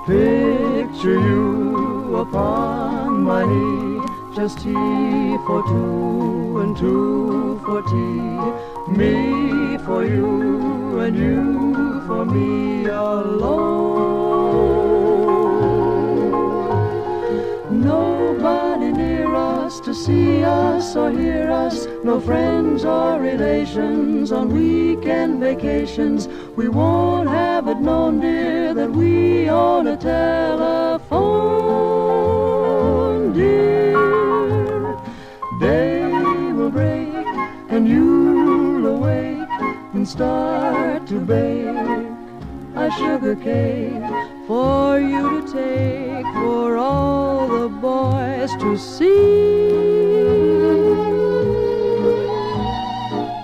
Picture you upon my knee, just tea for two and two for tea, me for you and you for me alone. Nobody near us to see us or hear us, no friends or relations on weekend vacations. We won't have it known, dear, that we own a telephone, dear. Day will break and you'll awake and start to bake a sugar cake for you to take for all the boys to see.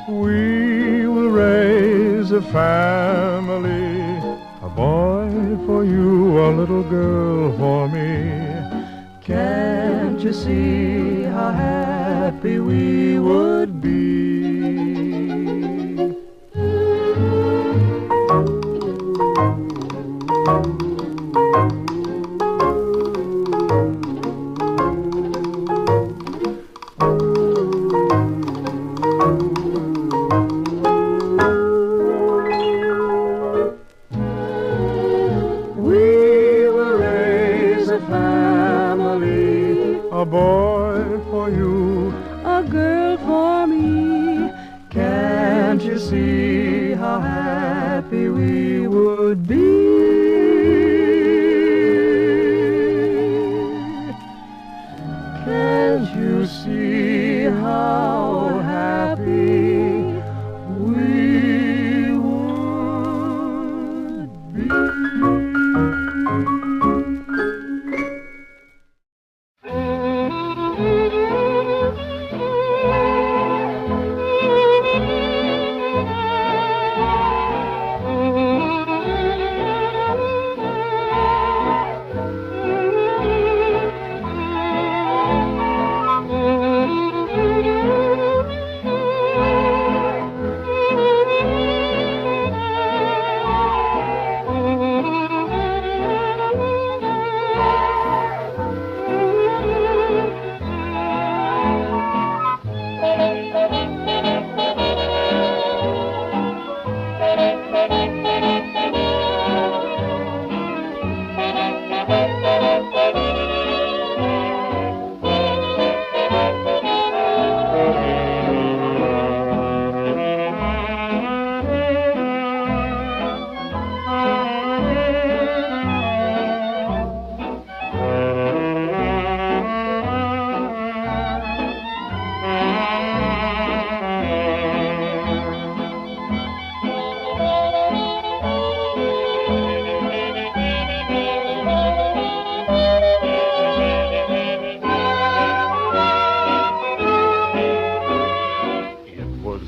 We will raise a family, a boy for you, a little girl for me. Can't you see how happy we would be? A boy for you, a girl for me. Can't you see how happy we would be? Can't you see how happy we would be?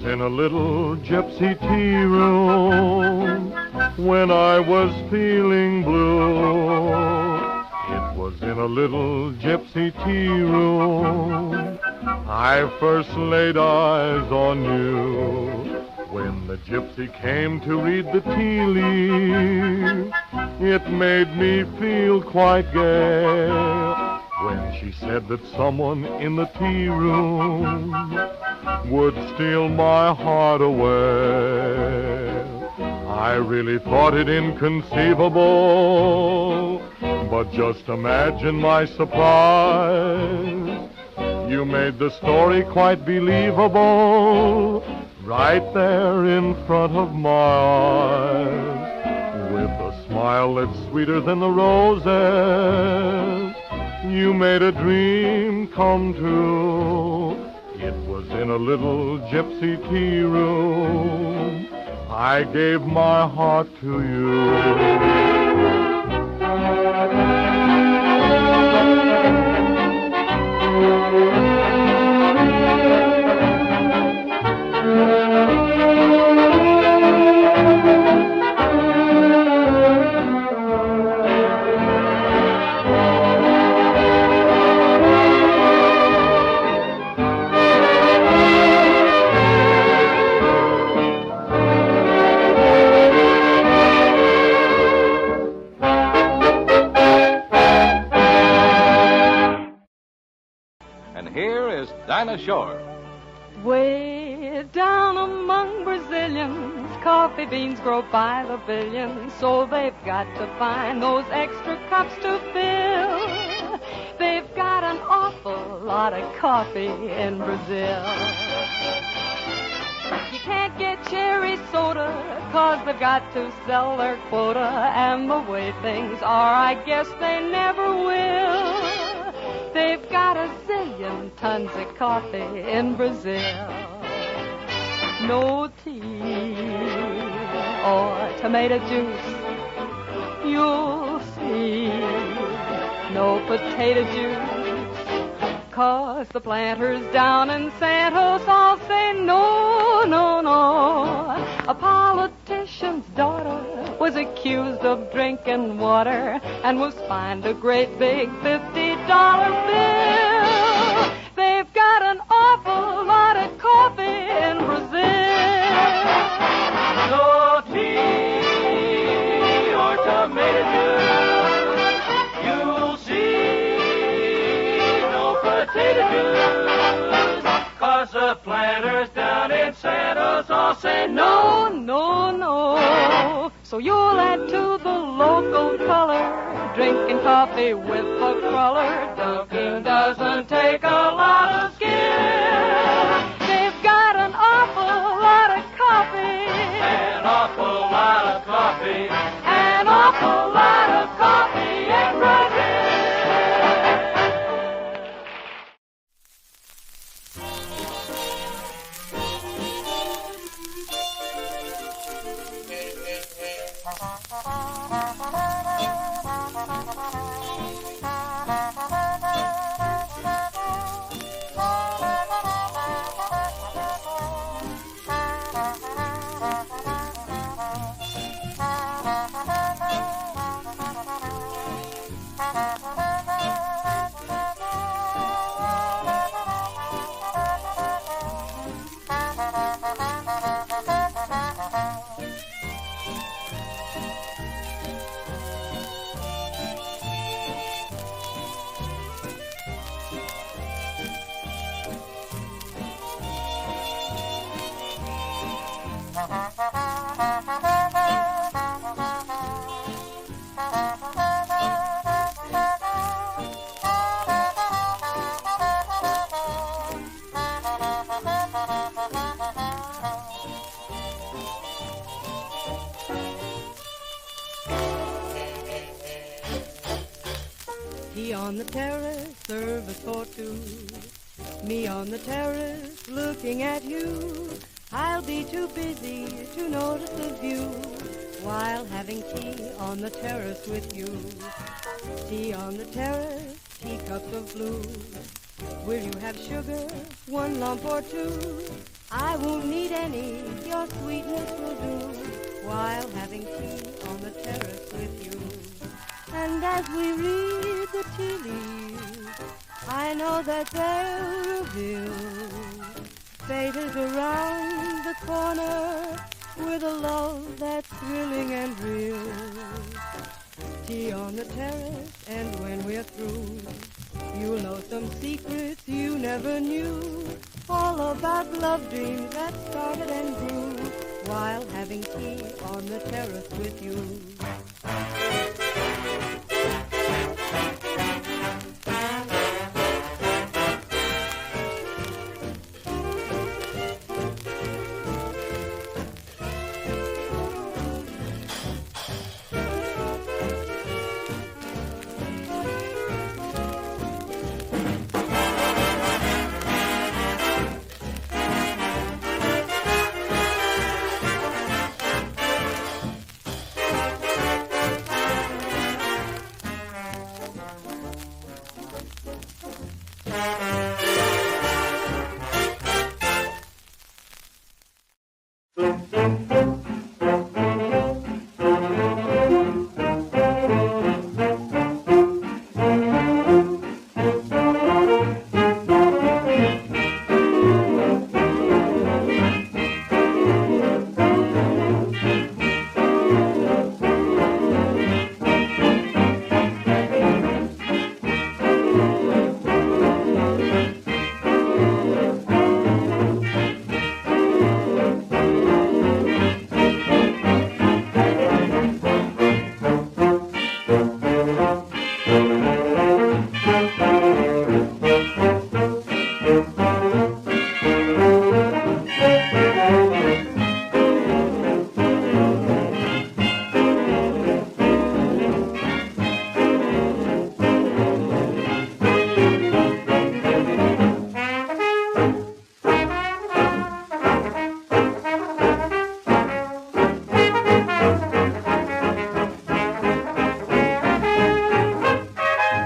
in a little gypsy tea room when I was feeling blue. It was in a little gypsy tea room I first laid eyes on you. When the gypsy came to read the tea leaf, it made me feel quite gay. When she said that someone in the tea room would steal my heart away, I really thought it inconceivable. But just imagine my surprise. You made the story quite believable, right there in front of my eyes. With a smile that's sweeter than the roses, you made a dream come true. It was in a little gypsy tea room I gave my heart to you. here is Dinah Shore. Way down among Brazilians, coffee beans grow by the billions, so they've got to find those extra cups to fill. They've got an awful lot of coffee in Brazil. You can't get cherry soda, 'cause they've got to sell their quota, and the way things are, I guess they never will. They've got a zillion tons of coffee in Brazil. No tea or tomato juice, you'll see. No potato juice, 'cause the planters down in Santos all say no, no, no. A politician's daughter was accused of drinking water and was fined a great big $50 bill. They've got an awful lot of coffee in Brazil. No tea or tomato juice, you'll see. No potato juice, 'cause the planters down in Santos all say no, no, no. So you'll add to the local color, drinking coffee with a cruller. Dunking doesn't take a lot of skill. They've got an awful lot of coffee. An awful lot of coffee. An awful lot of coffee in Brazil. Tea on the terrace, service for two. Me on the terrace, looking at you. I'll be too busy to notice the view while having tea on the terrace with you. Tea on the terrace, teacups of blue. Will you have sugar, one lump or two? I won't need any, your sweetness will do while having tea on the terrace with you. And as we read the tea leaves, I know that they'll reveal fate is around the corner with a love that's thrilling and real. Tea on the terrace, and when we're through, you'll know some secrets you never knew, all about love dreams that started and grew while having tea on the terrace with you.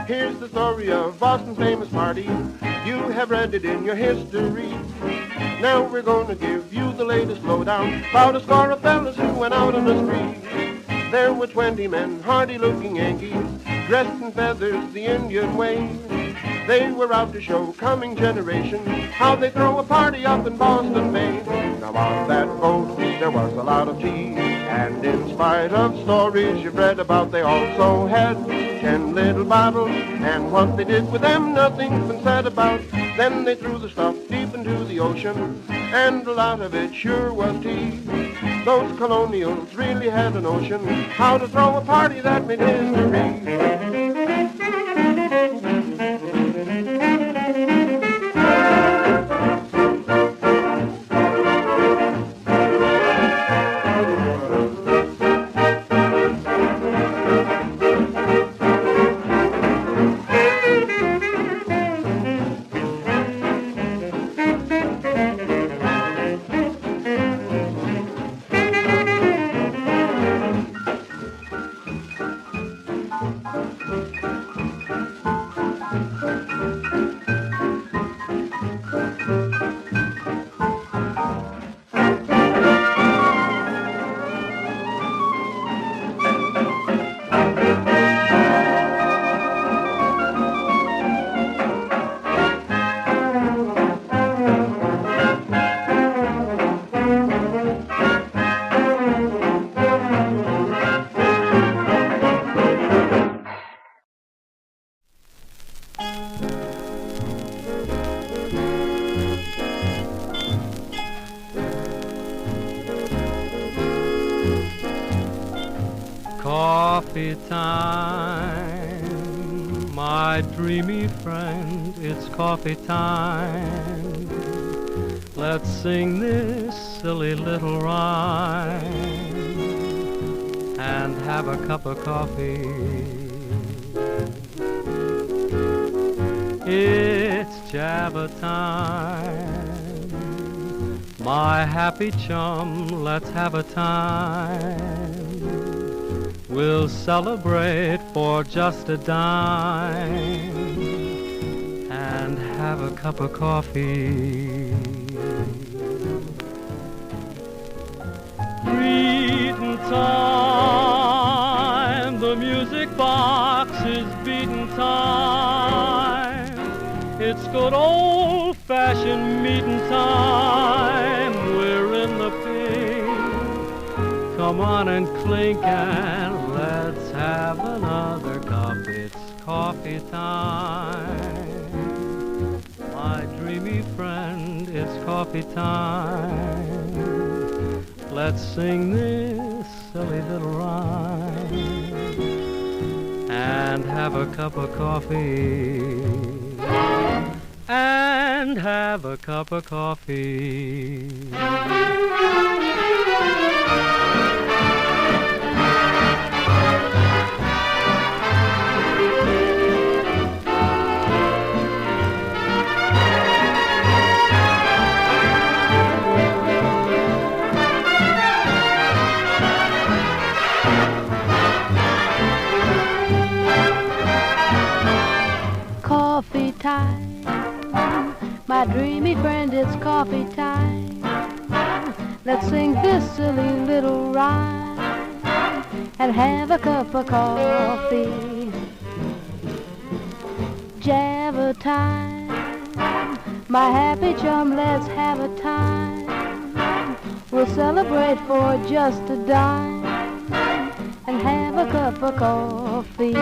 Here's the story of Boston's famous party. You have read it in your history. Now we're gonna give you the latest lowdown about a score of fellas who went out on the street. There were 20 men, hardy-looking Yankees, dressed in feathers the Indian way. They were out to show coming generations how they throw a party up in Boston, Maine. Now on that boat there was a lot of tea, and in spite of stories you've read about, they also had 10 little bottles, and what they did with them nothing's been said about. Then they threw the stuff deep into the ocean, and a lot of it sure was tea. Those colonials really had a notion how to throw a party that made history. Coffee time, my dreamy friend, it's coffee time. Let's sing this silly little rhyme and have a cup of coffee. It's Java time, my happy chum, let's have a time. We'll celebrate for just a dime and have a cup of coffee. Greeting time, the music box is beating time. It's good old-fashioned meeting time. We're in the pink. Come on and clink and let's have another cup. It's coffee time. My dreamy friend, it's coffee time. Let's sing this silly little rhyme and have a cup of coffee. And have a cup of coffee. Coffee time, my dreamy friend, it's coffee time. Let's sing this silly little rhyme and have a cup of coffee. Java time, my happy chum, let's have a time. We'll celebrate for just a dime and have a cup of coffee.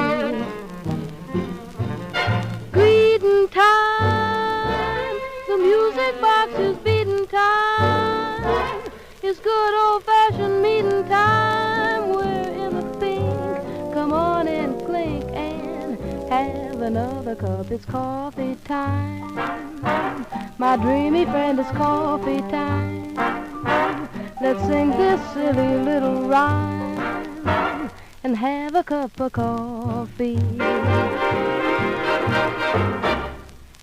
Greeting time, the music box is beating time. It's good old-fashioned meeting time. We're in the pink. Come on and clink and have another cup. It's coffee time. My dreamy friend, it's coffee time. Let's sing this silly little rhyme and have a cup of coffee.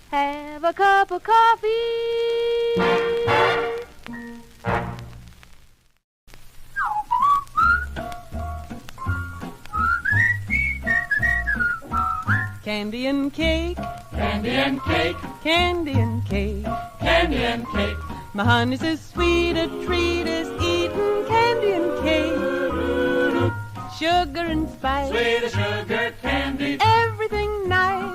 Have a cup of coffee. Candy and cake, Candy and cake, candy and cake. candy and cake. My honey's as sweet a treat as eating candy and cake. Sugar and spice, Sweet as sugar candy, everything nice.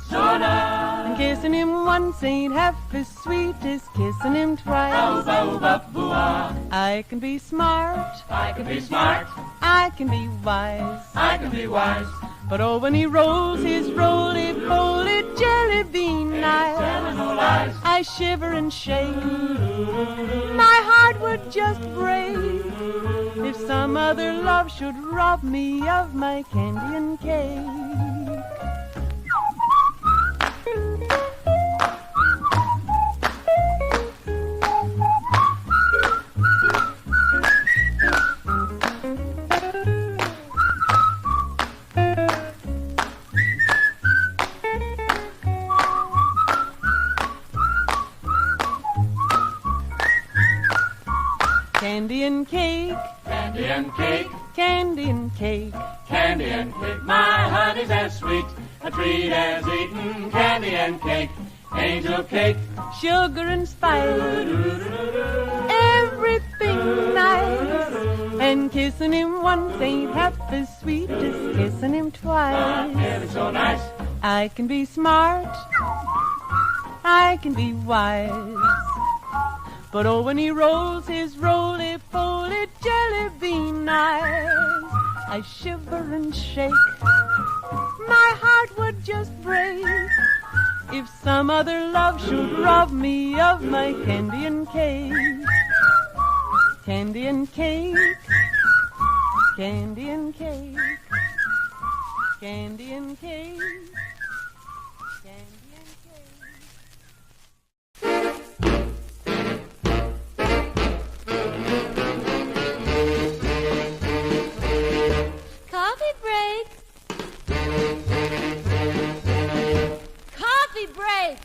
so nice. And kissing him once ain't half as sweet as kissing him twice. Boo-ba-boo-ba-boo-ah. I can be smart, I can be smart, I can be wise. I can be wise. But oh, when he rolls his roly-poly jelly bean eyes, I shiver and shake. My heart would just break if some other love should rob me of my candy and cake. Candy and cake, Candy and cake, candy and cake. candy and cake. My honey's as sweet a treat as eating candy and cake. Angel cake, Sugar and spice, everything nice. And kissing him once ain't half as sweet as kissing him twice. candy so nice. I can be smart, I can be wise. But oh, when he rolls his roly-poly jelly bean eyes, I shiver and shake. My heart would just break if some other love should rob me of my candy and cake. Candy and cake, candy and cake, candy and cake, candy and cake. Coffee break. Coffee break.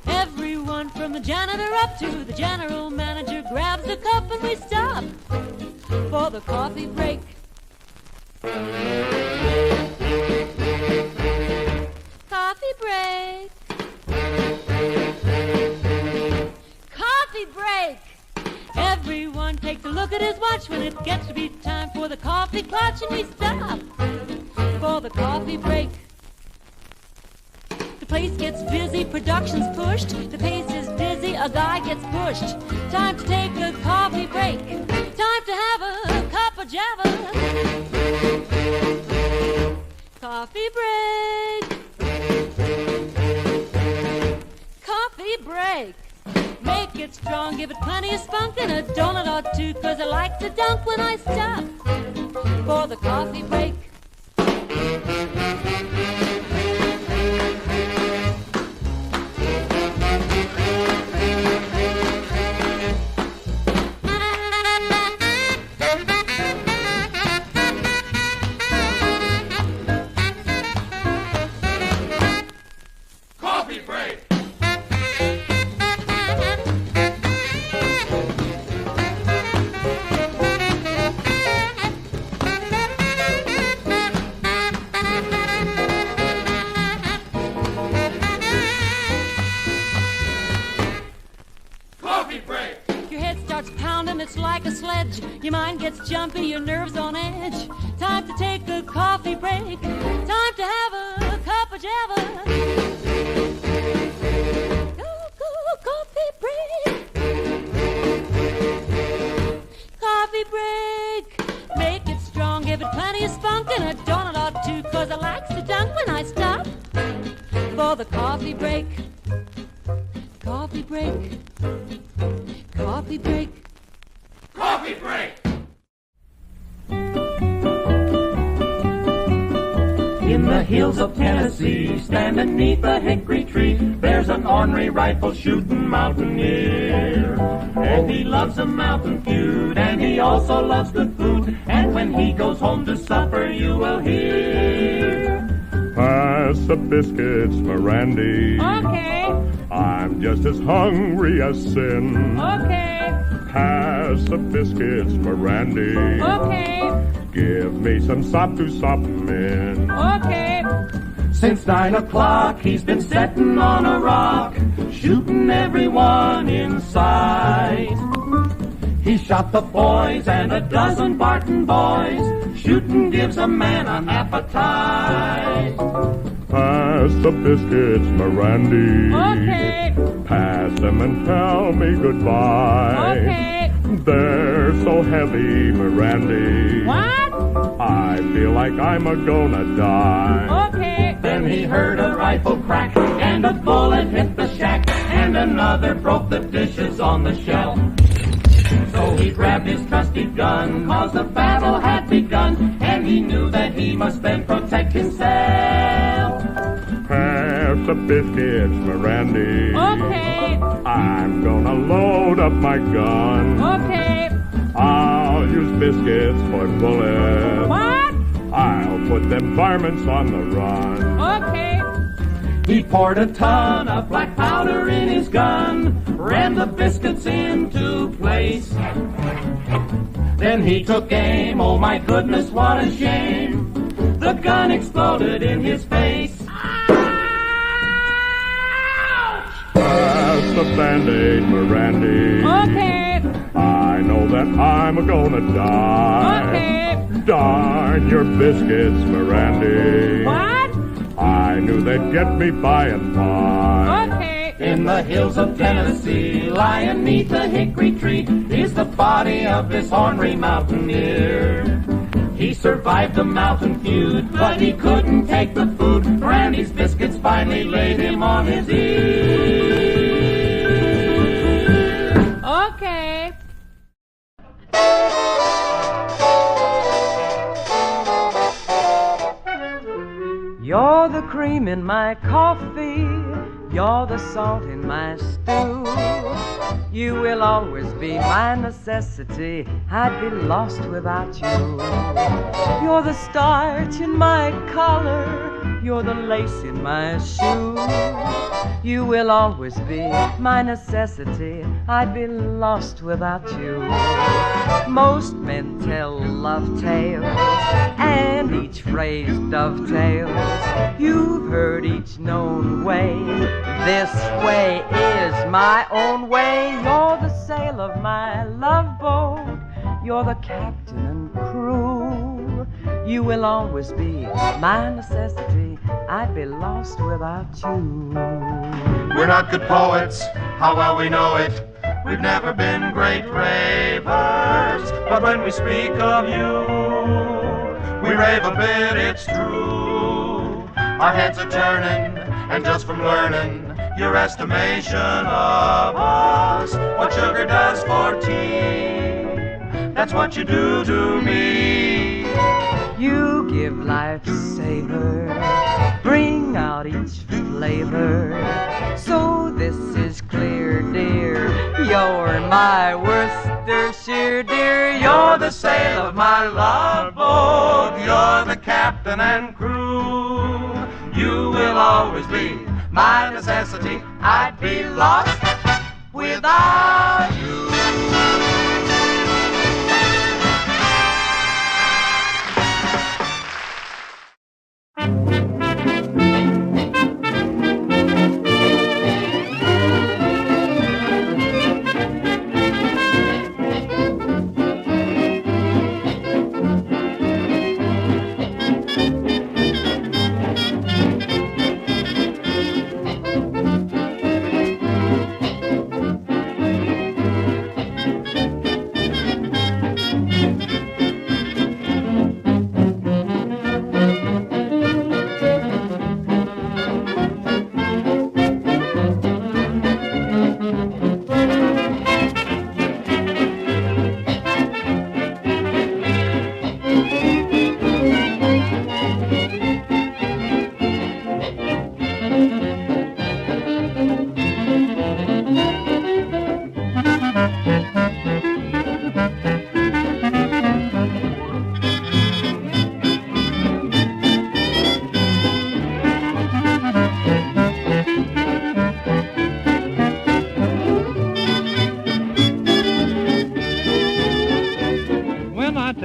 Everyone from the janitor up to the general manager grabs a cup and we stop for the coffee break. Coffee break. Coffee break. Everyone takes a look at his watch when it gets to be time for the coffee clutch and we stop for the coffee break. The place gets busy, production's pushed, the pace is dizzy, a guy gets pushed. Time to take a coffee break, time to have a cup of java. Coffee break. Coffee break. Make it strong, give it plenty of spunk and a donut or two, 'cause I like to dunk when I stop for the coffee break. Coffee break. Coffee break. Your head starts pounding, it's like a sledge. Your mind gets jumpy, your nerves on edge. Time to take a coffee break. Time to have a cup of java. Coffee break. Coffee break. Make it strong, give it plenty of spunk and a donut or two, 'cause I likes to dunk when I stop for the coffee break. Coffee break. Coffee break. Coffee break. In the hills of Tennessee, standing neath a hickory tree, there's an ornery rifle shooting mountaineer. And he loves a mountain feud, and he also loves good food. And when he goes home to supper, you will hear. Pass the biscuits, Mirandy. Okay. I'm just as hungry as sin. Okay. Pass the biscuits for Randy. Okay. Give me some sop to sop 'em in. Okay. Since 9 o'clock, he's been setting on a rock, shooting everyone in sight. He shot the boys and a dozen Barton boys. Shooting gives a man an appetite. Pass the biscuits, Mirandy. Okay. Pass them and tell me goodbye. Okay. They're so heavy, Mirandy. What? I feel like I'm a-gonna die. Okay. Then he heard a rifle crack, and a bullet hit the shack, and another broke the dishes on the shelf. So he grabbed his trusty gun, 'cause the battle had begun, and he knew that he must then protect himself. Pass the biscuits, Mirandy. Okay. I'm gonna load up my gun. Okay. I'll use biscuits for bullets. What? I'll put them varmints on the run. Okay. He poured a ton of black powder in his gun, ran the biscuits into place. Then he took aim, oh my goodness, what a shame. The gun exploded in his face. Pass the Band-Aid, Mirandy. Okay. I know that I'm gonna die. Okay. Darn your biscuits, Mirandy. What? I knew they'd get me by and by. Okay. In the hills of Tennessee, lying 'neath a hickory tree, is the body of this ornery mountaineer. He survived the mountain feud, but he couldn't take the food. Randy's biscuits finally laid him on his ear. Okay. You're the cream in my coffee, you're the salt in my stew. You will always be my necessity, I'd be lost without you. You're the starch in my collar, you're the lace in my shoe. You will always be my necessity, I'd be lost without you. Most men tell love tales, and each phrase dovetails. You've heard each known way, this way is my own way. You're the sail of my love boat, you're the captain and crew. You will always be my necessity, I'd be lost without you. We're not good poets, how well we know it. We've never been great ravers, but when we speak of you, we rave a bit, it's true. Our heads are turning, and just from learning your estimation of us, what sugar does for tea, that's what you do to me. You give life savor, bring out each flavor. So this is clear, dear, you're my Worcestershire, dear. You're the sail of my love boat, you're the captain and crew. You will always be my necessity, I'd be lost without you.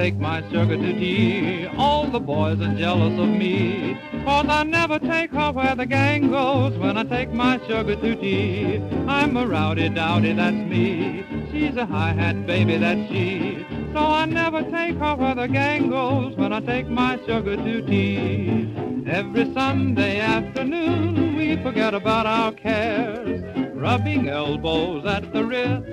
take my sugar to tea. All the boys are jealous of me, 'cause I never take her where the gang goes when I take my sugar to tea. I'm a rowdy dowdy, that's me. She's a hi-hat baby, that's she. So I never take her where the gang goes when I take my sugar to tea. Every Sunday afternoon we forget about our cares, rubbing elbows at the wrist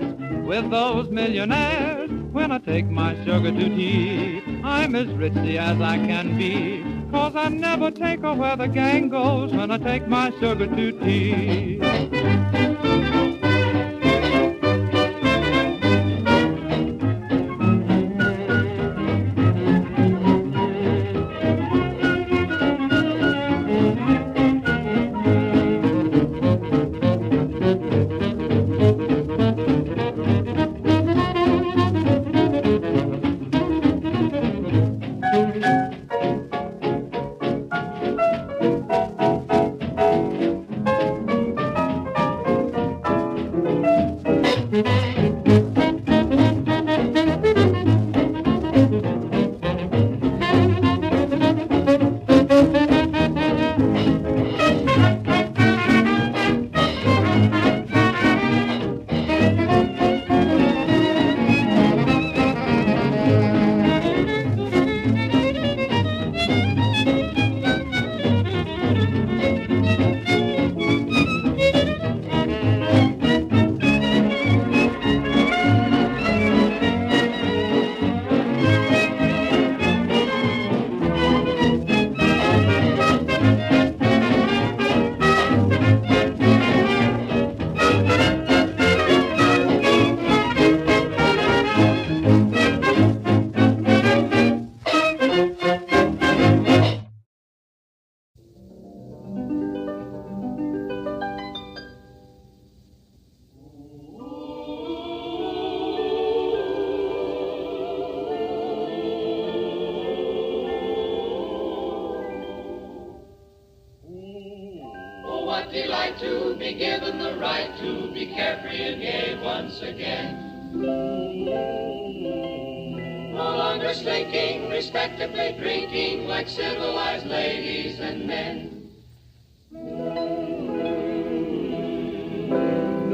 with those millionaires. When I take my sugar to tea, I'm as ritzy as I can be, 'cause I never take her where the gang goes when I take my sugar to tea. What delight to be given the right to be carefree and gay once again. No longer slinking, respectably drinking like civilized ladies and men.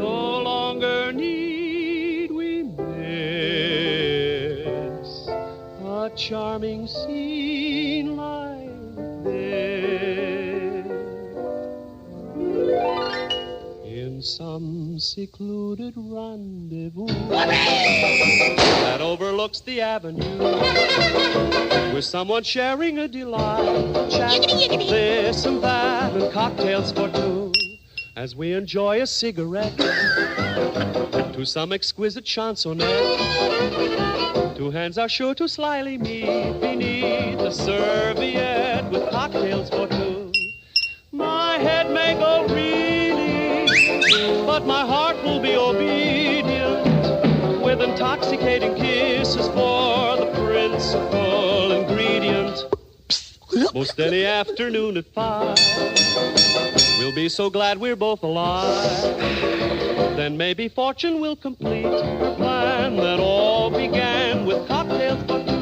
No longer need we miss a charming scene like this in some secluded rendezvous that overlooks the avenue, with someone sharing a delight, a chat of this and that, and cocktails for two, as we enjoy a cigarette to some exquisite chansonette. Two hands are sure to slyly meet beneath a serviette with cocktails for two. My head may go reeling, but my heart will be obedient, with intoxicating kisses for the principal ingredient. Most any afternoon at 5, we'll be so glad we're both alive. Then maybe fortune will complete her plan that all began with cocktails for two.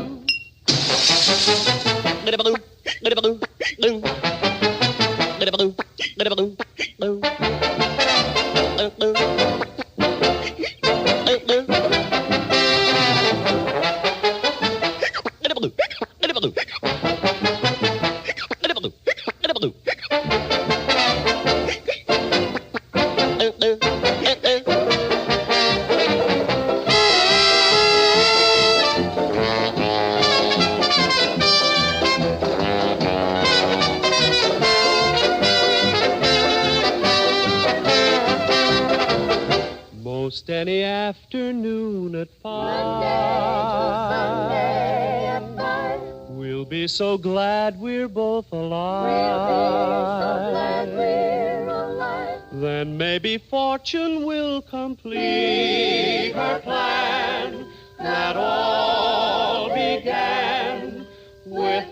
Most any afternoon at 5, we'll be so glad we're both alive. Then maybe fortune will complete her plan that all began with